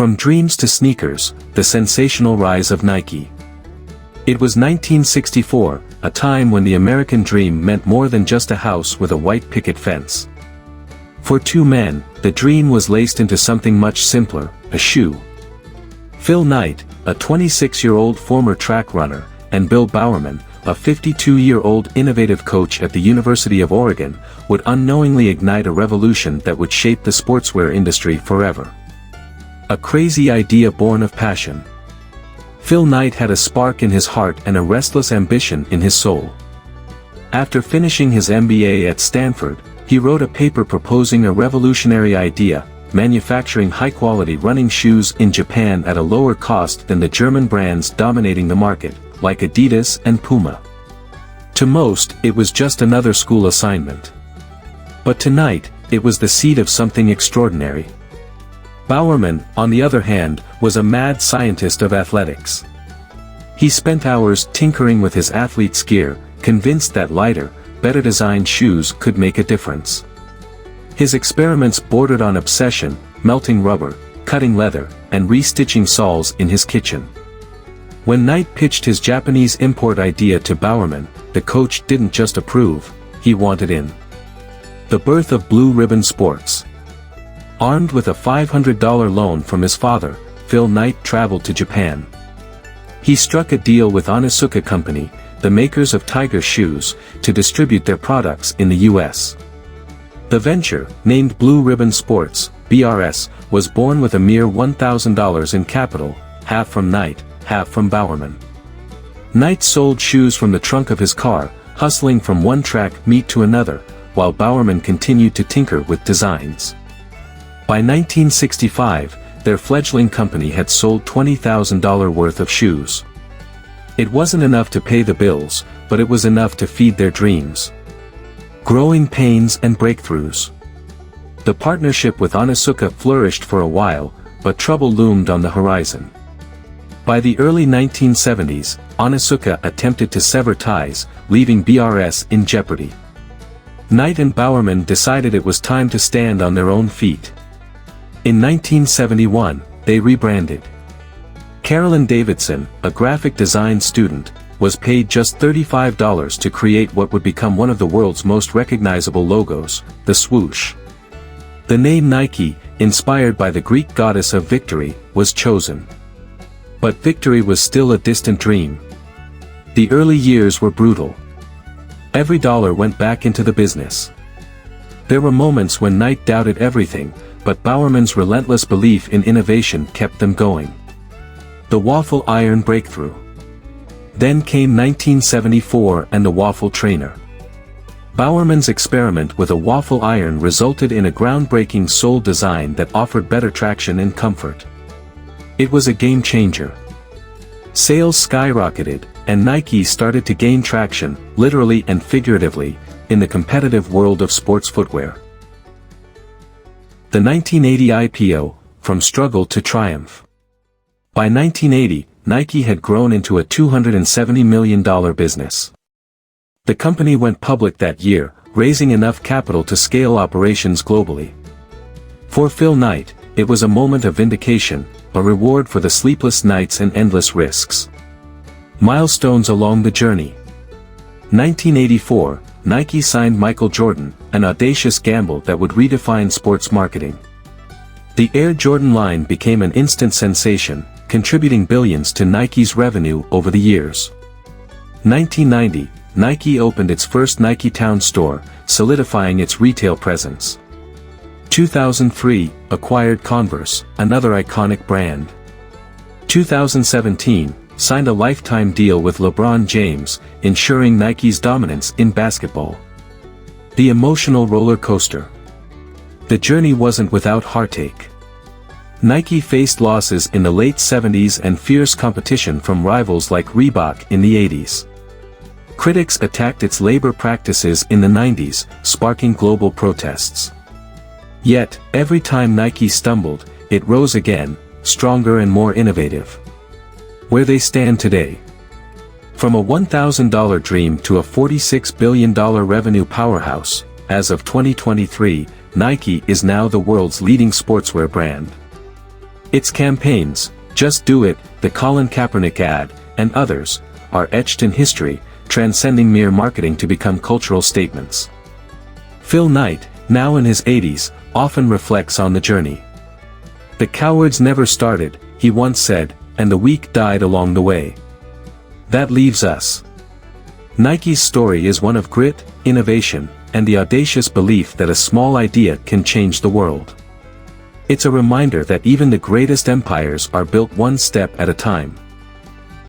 From dreams to sneakers, the sensational rise of Nike. It was 1964, a time when the American dream meant more than just a house with a white picket fence. For two men, the dream was laced into something much simpler, a shoe. Phil Knight, a 26-year-old former track runner, and Bill Bowerman, a 52-year-old innovative coach at the University of Oregon, would unknowingly ignite a revolution that would shape the sportswear industry forever. A crazy idea born of passion. Phil Knight had a spark in his heart and a restless ambition in his soul. After finishing his MBA at Stanford, he wrote a paper proposing a revolutionary idea: manufacturing high-quality running shoes in Japan at a lower cost than the German brands dominating the market, like Adidas and Puma. To most, it was just another school assignment. But to Knight, it was the seed of something extraordinary. Bowerman, on the other hand, was a mad scientist of athletics. He spent hours tinkering with his athlete's gear, convinced that lighter, better-designed shoes could make a difference. His experiments bordered on obsession, melting rubber, cutting leather, and restitching soles in his kitchen. When Knight pitched his Japanese import idea to Bowerman, the coach didn't just approve, he wanted in. The birth of Blue Ribbon Sports. Armed with a $500 loan from his father, Phil Knight traveled to Japan. He struck a deal with Onitsuka Company, the makers of Tiger shoes, to distribute their products in the U.S. The venture, named Blue Ribbon Sports, BRS, was born with a mere $1,000 in capital, half from Knight, half from Bowerman. Knight sold shoes from the trunk of his car, hustling from one track meet to another, while Bowerman continued to tinker with designs. By 1965, their fledgling company had sold $20,000 worth of shoes. It wasn't enough to pay the bills, but it was enough to feed their dreams. Growing pains and breakthroughs. The partnership with Onitsuka flourished for a while, but trouble loomed on the horizon. By the early 1970s, Onitsuka attempted to sever ties, leaving BRS in jeopardy. Knight and Bowerman decided it was time to stand on their own feet. In 1971, they rebranded. Carolyn Davidson, a graphic design student, was paid just $35 to create what would become one of the world's most recognizable logos, the swoosh. The name Nike, inspired by the Greek goddess of victory, was chosen. But victory was still a distant dream. The early years were brutal. Every dollar went back into the business. There were moments when Knight doubted everything, but Bowerman's relentless belief in innovation kept them going. The waffle iron breakthrough. Then came 1974 and the waffle trainer. Bowerman's experiment with a waffle iron resulted in a groundbreaking sole design that offered better traction and comfort. It was a game changer. Sales skyrocketed, and Nike started to gain traction, literally and figuratively, in the competitive world of sports footwear. The 1980 IPO, from struggle to triumph. By 1980, Nike had grown into a $270 million business. The company went public that year, raising enough capital to scale operations globally. For Phil Knight, it was a moment of vindication, a reward for the sleepless nights and endless risks. Milestones along the journey. 1984, Nike signed Michael Jordan, an audacious gamble that would redefine sports marketing. The Air Jordan line became an instant sensation, contributing billions to Nike's revenue over the years. 1990, Nike opened its first Nike Town store, solidifying its retail presence. 2003, acquired Converse, another iconic brand. 2017, signed a lifetime deal with LeBron James, ensuring Nike's dominance in basketball. The emotional roller coaster. The journey wasn't without heartache. Nike faced losses in the late 70s and fierce competition from rivals like Reebok in the 80s. Critics attacked its labor practices in the 90s, sparking global protests. Yet, every time Nike stumbled, it rose again, stronger and more innovative. Where they stand today. From a $1,000 dream to a $46 billion revenue powerhouse, as of 2023, Nike is now the world's leading sportswear brand. Its campaigns, "Just Do It," the Colin Kaepernick ad, and others, are etched in history, transcending mere marketing to become cultural statements. Phil Knight, now in his 80s, often reflects on the journey. "The cowards never started," he once said, "and the weak died along the way." That leaves us. Nike's story is one of grit, innovation, and the audacious belief that a small idea can change the world. It's a reminder that even the greatest empires are built one step at a time.